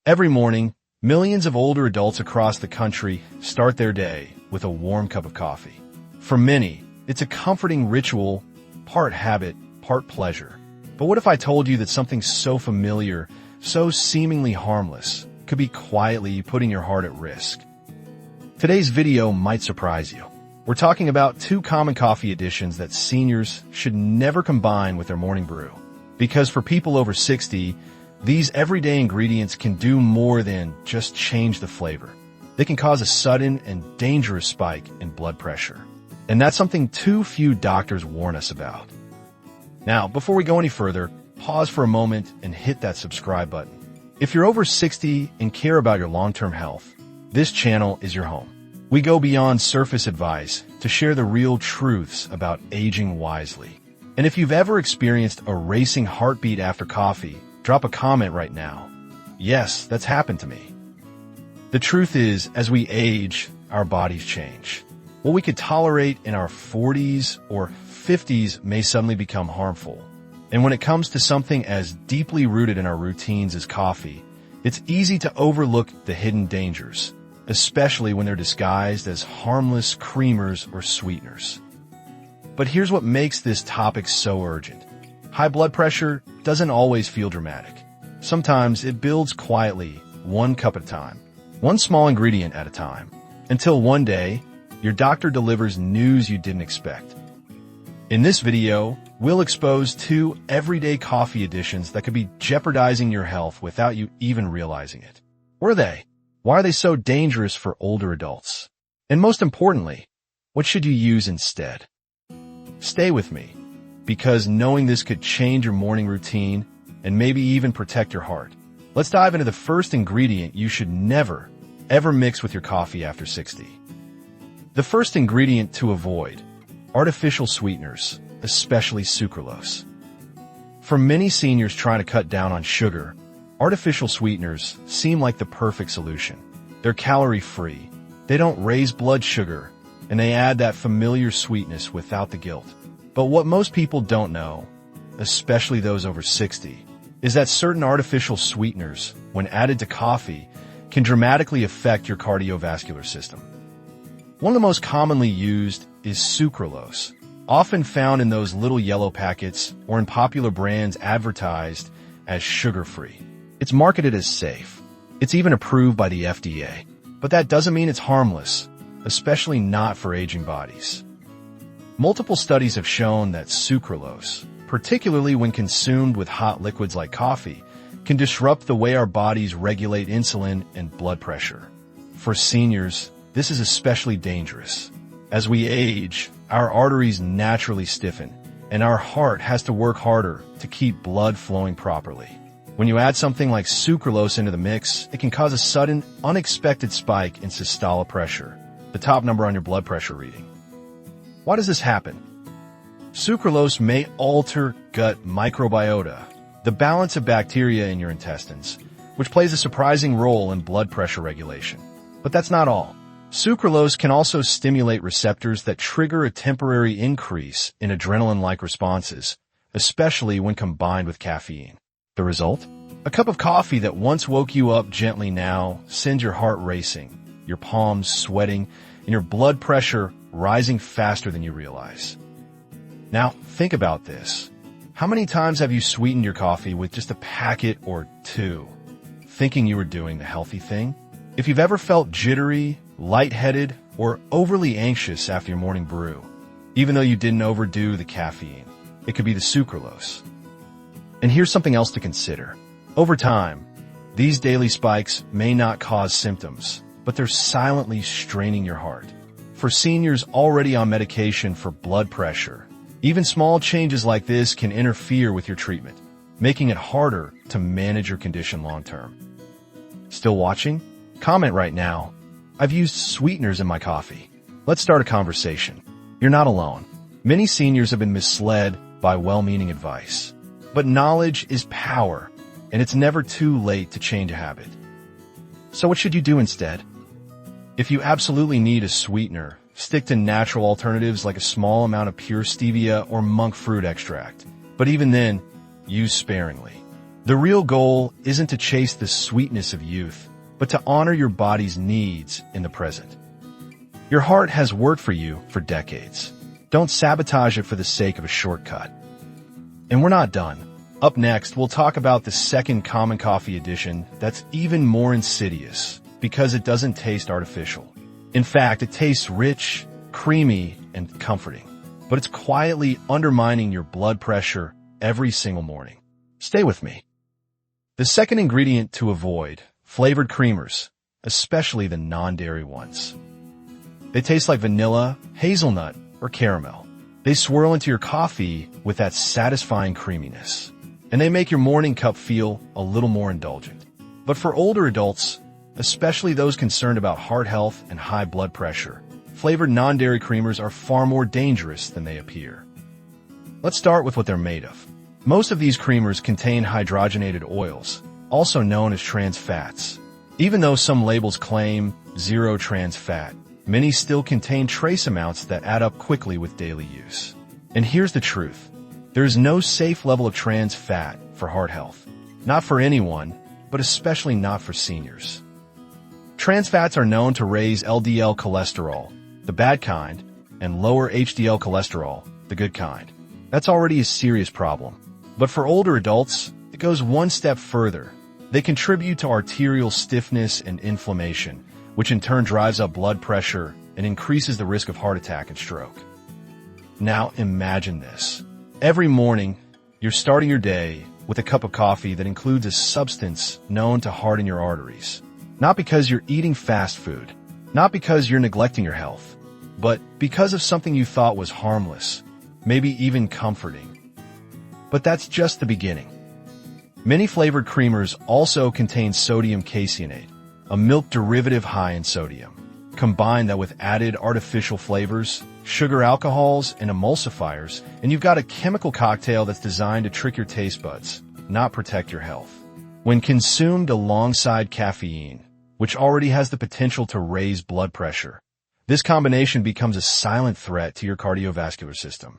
Every morning, millions of older adults across the country start their day with a warm cup of coffee. For many, it's a comforting ritual, part habit, part pleasure. But what if I told you that something so familiar, so seemingly harmless, could be quietly putting your heart at risk? Today's video might surprise you. We're talking about two common coffee additions that seniors should never combine with their morning brew. Because for people over 60, these everyday ingredients can do more than just change the flavor. They can cause a sudden and dangerous spike in blood pressure. And that's something too few doctors warn us about. Now, before we go any further, pause for a moment and hit that subscribe button. If you're over 60 and care about your long-term health, this channel is your home. We go beyond surface advice to share the real truths about aging wisely. And if you've ever experienced a racing heartbeat after coffee, drop a comment right now. Yes, that's happened to me. The truth is, as we age, our bodies change. What we could tolerate in our 40s or 50s may suddenly become harmful. And when it comes to something as deeply rooted in our routines as coffee, it's easy to overlook the hidden dangers, especially when they're disguised as harmless creamers or sweeteners. But here's what makes this topic so urgent. High blood pressure doesn't always feel dramatic. Sometimes it builds quietly, one cup at a time, one small ingredient at a time, until one day, your doctor delivers news you didn't expect. In this video, we'll expose two everyday coffee additions that could be jeopardizing your health without you even realizing it. What are they? Why are they so dangerous for older adults? And most importantly, what should you use instead? Stay with me, because knowing this could change your morning routine and maybe even protect your heart. Let's dive into the first ingredient you should never, ever mix with your coffee after 60. The first ingredient to avoid: artificial sweeteners, especially sucralose. For many seniors trying to cut down on sugar, artificial sweeteners seem like the perfect solution. They're calorie-free, they don't raise blood sugar, and they add that familiar sweetness without the guilt. But what most people don't know, especially those over 60, is that certain artificial sweeteners, when added to coffee, can dramatically affect your cardiovascular system. One of the most commonly used is sucralose, often found in those little yellow packets or in popular brands advertised as sugar-free. It's marketed as safe. It's even approved by the FDA. But that doesn't mean it's harmless, especially not for aging bodies. Multiple studies have shown that sucralose, particularly when consumed with hot liquids like coffee, can disrupt the way our bodies regulate insulin and blood pressure. For seniors, this is especially dangerous. As we age, our arteries naturally stiffen, and our heart has to work harder to keep blood flowing properly. When you add something like sucralose into the mix, it can cause a sudden, unexpected spike in systolic pressure, the top number on your blood pressure reading. Why does this happen? Sucralose may alter gut microbiota, the balance of bacteria in your intestines, which plays a surprising role in blood pressure regulation. But that's not all. Sucralose can also stimulate receptors that trigger a temporary increase in adrenaline-like responses, especially when combined with caffeine. The result? A cup of coffee that once woke you up gently now sends your heart racing, your palms sweating, and your blood pressure rising faster than you realize. Now, think about this. How many times have you sweetened your coffee with just a packet or two, thinking you were doing the healthy thing? If you've ever felt jittery, lightheaded, or overly anxious after your morning brew, even though you didn't overdo the caffeine, it could be the sucralose. And here's something else to consider. Over time, these daily spikes may not cause symptoms, but they're silently straining your heart. For seniors already on medication for blood pressure, even small changes like this can interfere with your treatment, making it harder to manage your condition long-term. Still watching? Comment right now. I've used sweeteners in my coffee. Let's start a conversation. You're not alone. Many seniors have been misled by well-meaning advice. But knowledge is power, and it's never too late to change a habit. So what should you do instead? If you absolutely need a sweetener, stick to natural alternatives like a small amount of pure stevia or monk fruit extract. But even then, use sparingly. The real goal isn't to chase the sweetness of youth, but to honor your body's needs in the present. Your heart has worked for you for decades. Don't sabotage it for the sake of a shortcut. And we're not done. Up next, we'll talk about the second common coffee addition that's even more insidious because it doesn't taste artificial. In fact, it tastes rich, creamy, and comforting. But it's quietly undermining your blood pressure every single morning. Stay with me. The second ingredient to avoid, flavored creamers, especially the non-dairy ones. They taste like vanilla, hazelnut, or caramel. They swirl into your coffee with that satisfying creaminess, and they make your morning cup feel a little more indulgent. But for older adults, especially those concerned about heart health and high blood pressure, flavored non-dairy creamers are far more dangerous than they appear. Let's start with what they're made of. Most of these creamers contain hydrogenated oils, also known as trans fats. Even though some labels claim zero trans fat, many still contain trace amounts that add up quickly with daily use. And here's the truth. There is no safe level of trans fat for heart health. Not for anyone, but especially not for seniors. Trans fats are known to raise LDL cholesterol, the bad kind, and lower HDL cholesterol, the good kind. That's already a serious problem. But for older adults, it goes one step further. They contribute to arterial stiffness and inflammation, which in turn drives up blood pressure and increases the risk of heart attack and stroke. Now imagine this. Every morning, you're starting your day with a cup of coffee that includes a substance known to harden your arteries. Not because you're eating fast food, not because you're neglecting your health, but because of something you thought was harmless, maybe even comforting. But that's just the beginning. Many flavored creamers also contain sodium caseinate, a milk derivative high in sodium. Combine that with added artificial flavors, sugar alcohols, and emulsifiers, and you've got a chemical cocktail that's designed to trick your taste buds, not protect your health. When consumed alongside caffeine, which already has the potential to raise blood pressure, this combination becomes a silent threat to your cardiovascular system.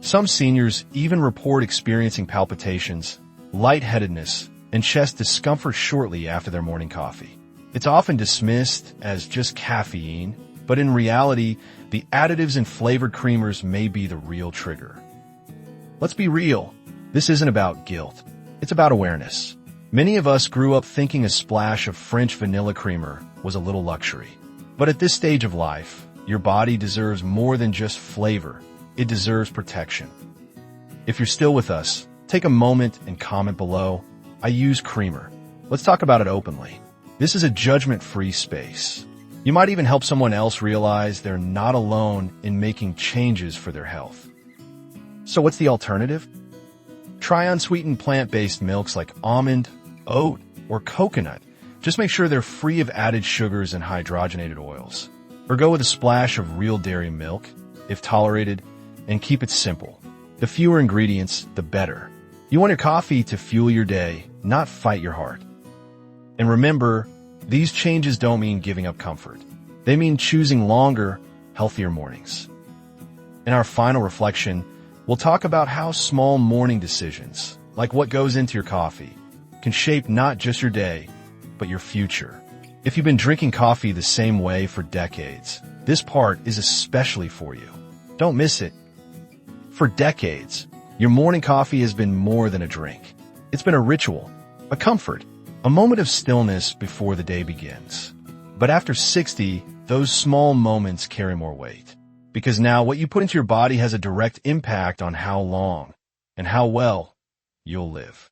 Some seniors even report experiencing palpitations, lightheadedness, and chest discomfort shortly after their morning coffee. It's often dismissed as just caffeine, but in reality, the additives in flavored creamers may be the real trigger. Let's be real. This isn't about guilt. It's about awareness. Many of us grew up thinking a splash of French vanilla creamer was a little luxury. But at this stage of life, your body deserves more than just flavor. It deserves protection. If you're still with us, take a moment and comment below. I use creamer. Let's talk about it openly. This is a judgment-free space. You might even help someone else realize they're not alone in making changes for their health. So what's the alternative? Try unsweetened plant-based milks like almond, oat, or coconut. Just make sure they're free of added sugars and hydrogenated oils. Or go with a splash of real dairy milk, if tolerated, and keep it simple. The fewer ingredients, the better. You want your coffee to fuel your day, not fight your heart. And remember, these changes don't mean giving up comfort. They mean choosing longer, healthier mornings. In our final reflection, we'll talk about how small morning decisions, like what goes into your coffee, can shape not just your day, but your future. If you've been drinking coffee the same way for decades, this part is especially for you. Don't miss it. For decades, your morning coffee has been more than a drink. It's been a ritual, a comfort, a moment of stillness before the day begins. But after 60, those small moments carry more weight. Because now what you put into your body has a direct impact on how long and how well you'll live.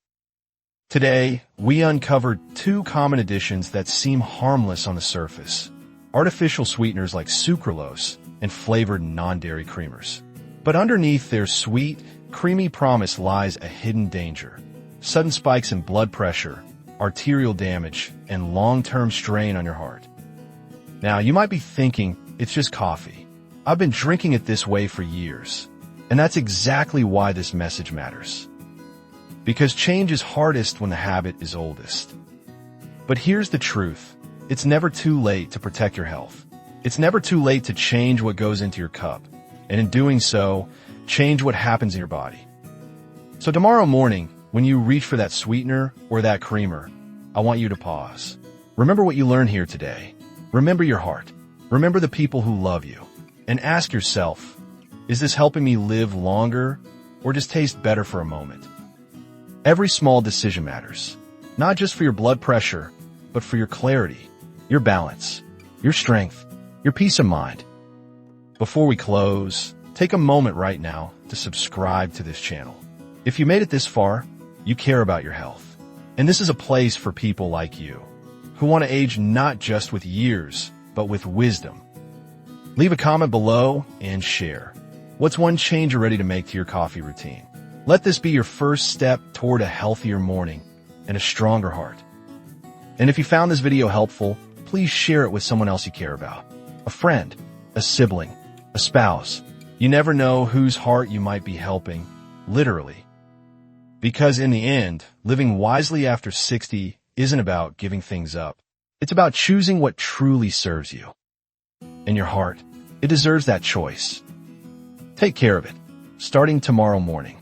Today, we uncovered two common additions that seem harmless on the surface. Artificial sweeteners like sucralose and flavored non-dairy creamers. But underneath their sweet, creamy promise lies a hidden danger. Sudden spikes in blood pressure, arterial damage, and long-term strain on your heart. Now, you might be thinking, it's just coffee. I've been drinking it this way for years. And that's exactly why this message matters. Because change is hardest when the habit is oldest. But here's the truth. It's never too late to protect your health. It's never too late to change what goes into your cup. And in doing so, change what happens in your body. So tomorrow morning, When you reach for that sweetener or that creamer, I want you to pause. Remember what you learned here today. Remember your heart. Remember the people who love you. And ask yourself, is this helping me live longer or just taste better for a moment? Every small decision matters, not just for your blood pressure, but for your clarity, your balance, your strength, your peace of mind. Before we close, take a moment right now to subscribe to this channel. If you made it this far, you care about your health. And this is a place for people like you, who want to age not just with years, but with wisdom. Leave a comment below and share. What's one change you're ready to make to your coffee routine? Let this be your first step toward a healthier morning and a stronger heart. And if you found this video helpful, please share it with someone else you care about. A friend, a sibling, a spouse. You never know whose heart you might be helping, literally. Because in the end, living wisely after 60 isn't about giving things up. It's about choosing what truly serves you. And your heart, it deserves that choice. Take care of it, starting tomorrow morning.